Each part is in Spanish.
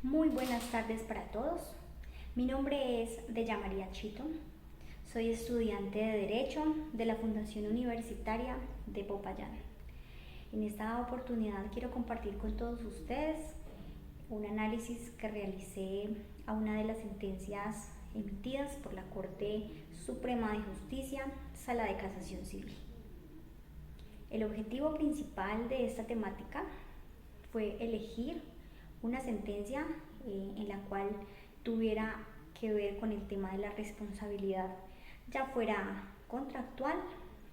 Muy buenas tardes para todos. Mi nombre es Deya María Chito. Soy estudiante de Derecho de la Fundación Universitaria de Popayán. En esta oportunidad quiero compartir con todos ustedes un análisis que realicé a una de las sentencias emitidas por la Corte Suprema de Justicia, Sala de Casación Civil. El objetivo principal de esta temática fue elegir una sentencia en la cual tuviera que ver con el tema de la responsabilidad, ya fuera contractual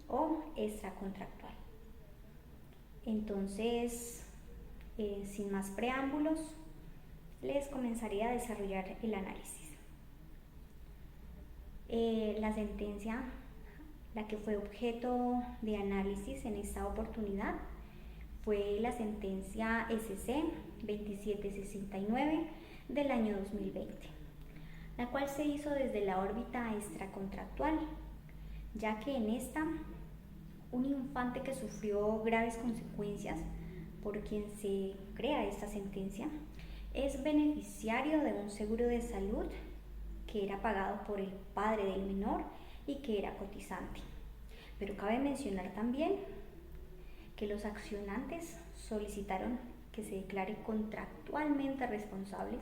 o extracontractual. Entonces, sin más preámbulos, les comenzaré a desarrollar el análisis. La sentencia, la que fue objeto de análisis en esta oportunidad, fue la sentencia SC 2769 del año 2020, la cual se hizo desde la órbita extracontractual, ya que en esta, un infante que sufrió graves consecuencias por quien se crea esta sentencia es beneficiario de un seguro de salud que era pagado por el padre del menor y que era cotizante. Pero cabe mencionar también que los accionantes solicitaron que se declare contractualmente responsables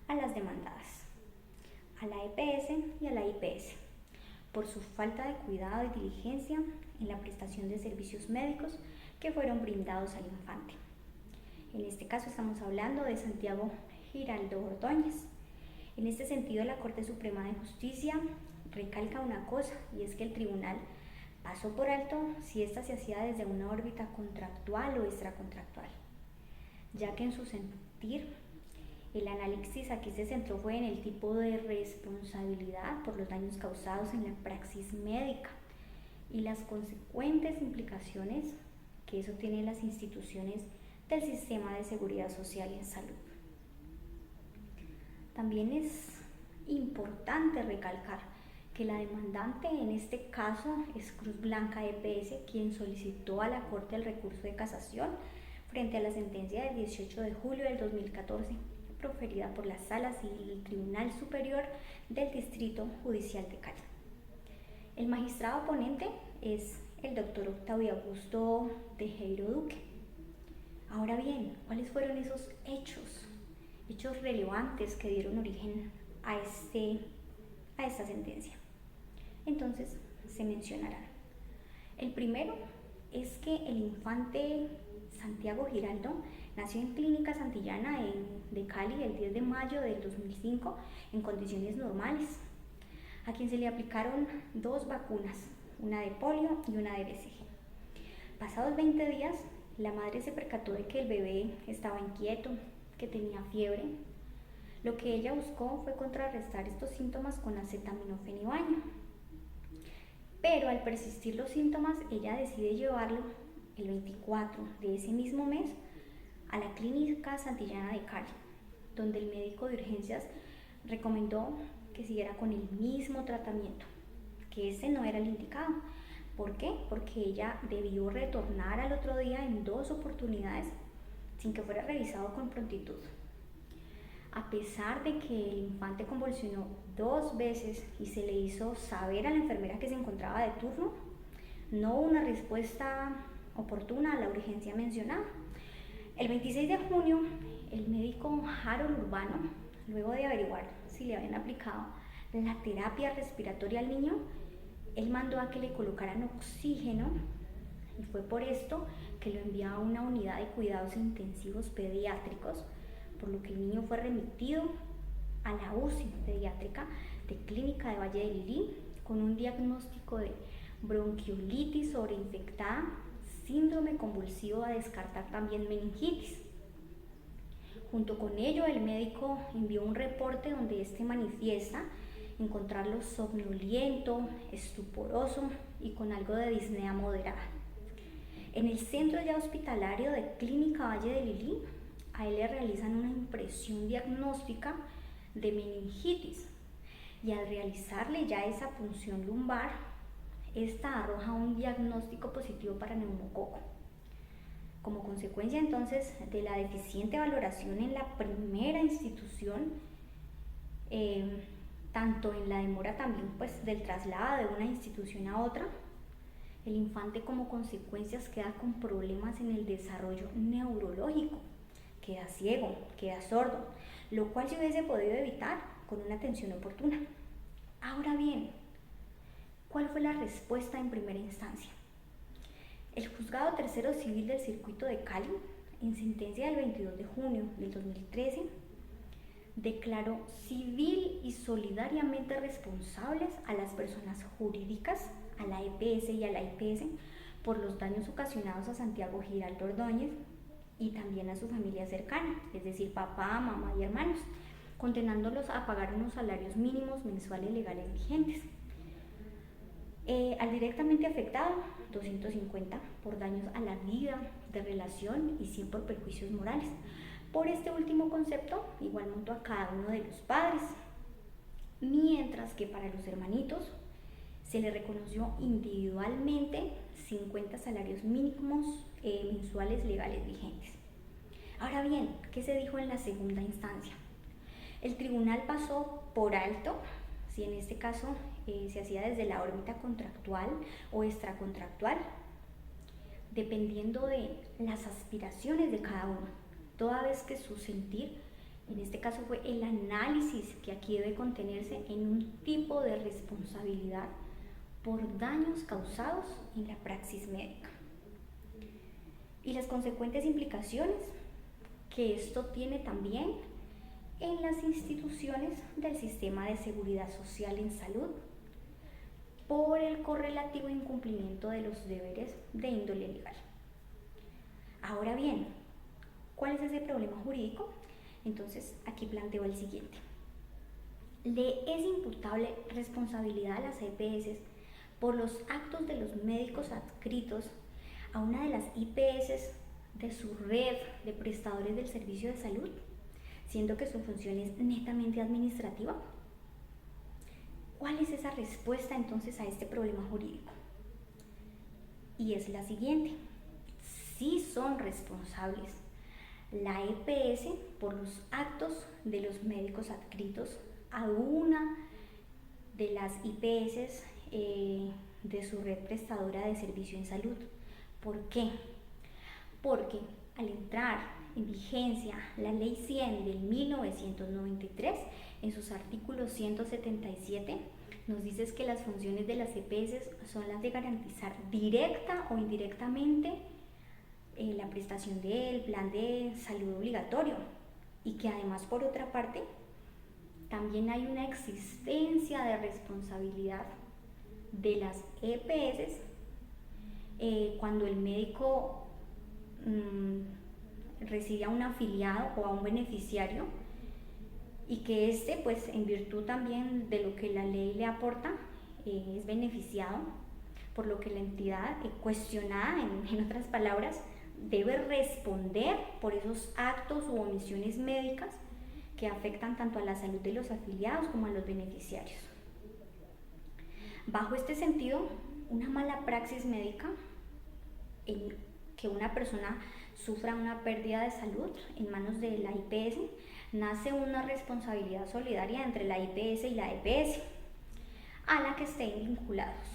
a las demandadas, a la EPS y a la IPS, por su falta de cuidado y diligencia en la prestación de servicios médicos que fueron brindados al infante. En este caso estamos hablando de Santiago Giraldo Ordóñez. En este sentido, la Corte Suprema de Justicia recalca una cosa, y es que el tribunal pasó por alto si ésta se hacía desde una órbita contractual o extracontractual, ya que en su sentir el análisis aquí se centró fue en el tipo de responsabilidad por los daños causados en la praxis médica y las consecuentes implicaciones que eso tiene en las instituciones del sistema de seguridad social y en salud. También es importante recalcar que la demandante en este caso es Cruz Blanca EPS, quien solicitó a la Corte el recurso de casación frente a la sentencia del 18 de julio del 2014 proferida por la Sala Civil del Tribunal Superior del Distrito Judicial de Cali. El magistrado ponente es el doctor Octavio Augusto Tejero Duque. Ahora bien, ¿cuáles fueron esos hechos relevantes que dieron origen a esta sentencia? Entonces se mencionarán. El primero es que el infante Santiago Giraldo nació en Clínica Santillana de Cali el 10 de mayo del 2005 en condiciones normales, a quien se le aplicaron 2 vacunas, una de polio y una de BCG. Pasados 20 días, la madre se percató de que el bebé estaba inquieto, que tenía fiebre. Lo que ella buscó fue contrarrestar estos síntomas con acetaminofén y baño. Pero al persistir los síntomas, ella decide llevarlo el 24 de ese mismo mes a la Clínica Santillana de Cali, donde el médico de urgencias recomendó que siguiera con el mismo tratamiento, que ese no era el indicado. ¿Por qué? Porque ella debió retornar al otro día en 2 oportunidades sin que fuera revisado con prontitud. A pesar de que el infante convulsionó 2 veces y se le hizo saber a la enfermera que se encontraba de turno, no hubo una respuesta oportuna a la urgencia mencionada. El 26 de junio, el médico Harold Urbano, luego de averiguar si le habían aplicado la terapia respiratoria al niño, él mandó a que le colocaran oxígeno y fue por esto que lo envió a una unidad de cuidados intensivos pediátricos, por lo que el niño fue remitido a la UCI pediátrica de Clínica de Valle de Lilí con un diagnóstico de bronquiolitis sobreinfectada, síndrome convulsivo a descartar también meningitis. Junto con ello, el médico envió un reporte donde este manifiesta encontrarlo somnoliento, estuporoso y con algo de disnea moderada. En el centro ya hospitalario de Clínica Valle de Lilí, a él le realizan una impresión diagnóstica de meningitis y al realizarle ya esa punción lumbar, esta arroja un diagnóstico positivo para neumococo. Como consecuencia entonces de la deficiente valoración en la primera institución, tanto en la demora también pues del traslado de una institución a otra, el infante como consecuencias queda con problemas en el desarrollo neurológico, queda ciego, queda sordo, lo cual se hubiese podido evitar con una atención oportuna. Ahora bien, ¿cuál fue la respuesta en primera instancia? El Juzgado Tercero Civil del Circuito de Cali, en sentencia del 22 de junio del 2013, declaró civil y solidariamente responsables a las personas jurídicas, a la EPS y a la IPS, por los daños ocasionados a Santiago Giraldo Ordóñez y también a su familia cercana, es decir, papá, mamá y hermanos, condenándolos a pagar unos salarios mínimos mensuales legales vigentes. Al directamente afectado, 250 por daños a la vida de relación y 100 por perjuicios morales. Por este último concepto, igual monto a cada uno de los padres, mientras que para los hermanitos se le reconoció individualmente 50 salarios mínimos mensuales legales vigentes. Ahora bien, ¿qué se dijo en la segunda instancia? El tribunal pasó por alto si en este caso se hacía desde la órbita contractual o extracontractual, dependiendo de las aspiraciones de cada uno, toda vez que su sentir, en este caso fue el análisis que aquí debe contenerse en un tipo de responsabilidad por daños causados en la praxis médica. Y las consecuentes implicaciones que esto tiene también en las instituciones del sistema de seguridad social en salud por el correlativo incumplimiento de los deberes de índole legal. Ahora bien, ¿cuál es ese problema jurídico? Entonces aquí planteo el siguiente. Le es imputable responsabilidad a las EPS por los actos de los médicos adscritos a una de las IPS de su red de prestadores del servicio de salud, siendo que su función es netamente administrativa. ¿Cuál es esa respuesta entonces a este problema jurídico? Y es la siguiente: sí son responsables la EPS por los actos de los médicos adscritos a una de las IPS de su red prestadora de servicio en salud. ¿Por qué? Porque al entrar en vigencia la Ley 100 del 1993, en sus artículos 177, nos dice que las funciones de las EPS son las de garantizar directa o indirectamente la prestación del plan de salud obligatorio, y que además, por otra parte, también hay una existencia de responsabilidad de las EPS cuando el médico recibe a un afiliado o a un beneficiario, y que éste, pues en virtud también de lo que la ley le aporta, es beneficiado, por lo que la entidad cuestionada, en otras palabras, debe responder por esos actos u omisiones médicas que afectan tanto a la salud de los afiliados como a los beneficiarios. Bajo este sentido, una mala praxis médica en que una persona sufra una pérdida de salud en manos de la IPS, nace una responsabilidad solidaria entre la IPS y la EPS a la que estén vinculados,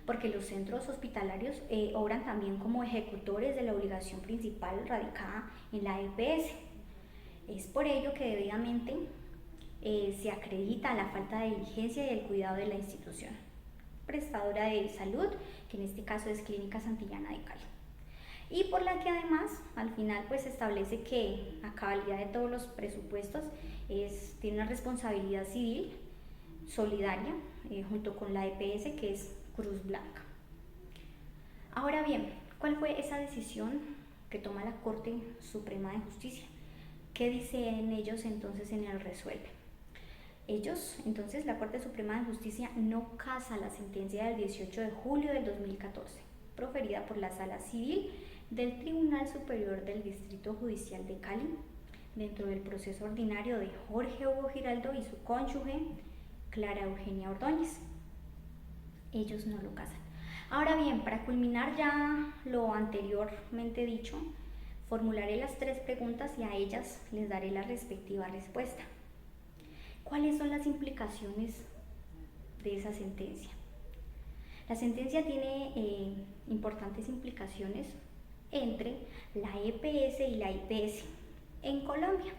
porque los centros hospitalarios obran también como ejecutores de la obligación principal radicada en la EPS. Es por ello que debidamente se acredita la falta de diligencia y el cuidado de la institución prestadora de salud, que en este caso es Clínica Santillana de Cali, y por la que además al final pues establece que a cabalidad de todos los presupuestos tiene una responsabilidad civil solidaria junto con la EPS, que es Cruz Blanca. Ahora bien, ¿cuál fue esa decisión que toma la Corte Suprema de Justicia? ¿Qué dicen ellos entonces en el resuelve? Ellos, entonces, la Corte Suprema de Justicia no casa la sentencia del 18 de julio del 2014, proferida por la Sala Civil del Tribunal Superior del Distrito Judicial de Cali, dentro del proceso ordinario de Jorge Hugo Giraldo y su cónyuge, Clara Eugenia Ordóñez. Ellos no lo casan. Ahora bien, para culminar ya lo anteriormente dicho, formularé las 3 preguntas y a ellas les daré la respectiva respuesta. ¿Cuáles son las implicaciones de esa sentencia? La sentencia tiene importantes implicaciones entre la EPS y la IPS en Colombia,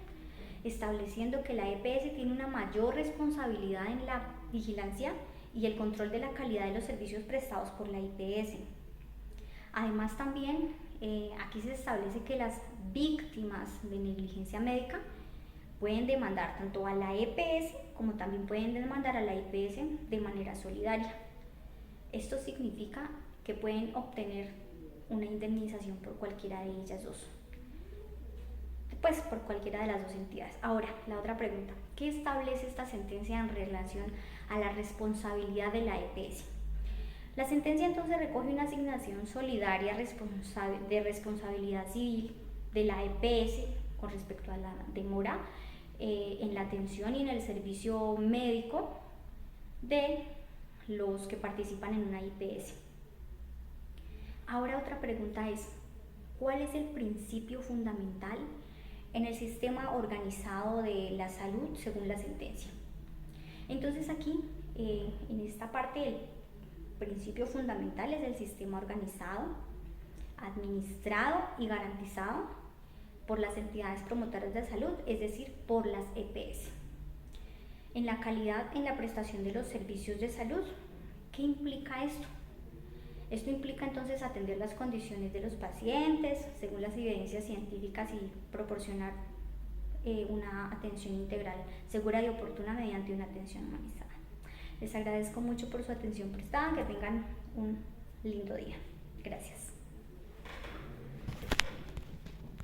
estableciendo que la EPS tiene una mayor responsabilidad en la vigilancia y el control de la calidad de los servicios prestados por la IPS. Además también aquí se establece que las víctimas de negligencia médica pueden demandar tanto a la EPS como también pueden demandar a la IPS de manera solidaria. Esto significa que pueden obtener una indemnización por cualquiera de ellas dos, pues por cualquiera de las dos entidades. Ahora, la otra pregunta, ¿qué establece esta sentencia en relación a la responsabilidad de la EPS? La sentencia entonces recoge una asignación solidaria de responsabilidad civil de la EPS con respecto a la demora en la atención y en el servicio médico de los que participan en una IPS. Ahora otra pregunta es, ¿cuál es el principio fundamental en el sistema organizado de la salud según la sentencia? Entonces aquí, en esta parte, el principio fundamental es el sistema organizado, administrado y garantizado por las entidades promotoras de salud, es decir, por las EPS. En la calidad en la prestación de los servicios de salud, ¿qué implica esto? Esto implica entonces atender las condiciones de los pacientes según las evidencias científicas y proporcionar una atención integral, segura y oportuna mediante una atención humanizada. Les agradezco mucho por su atención prestada, que tengan un lindo día. Gracias.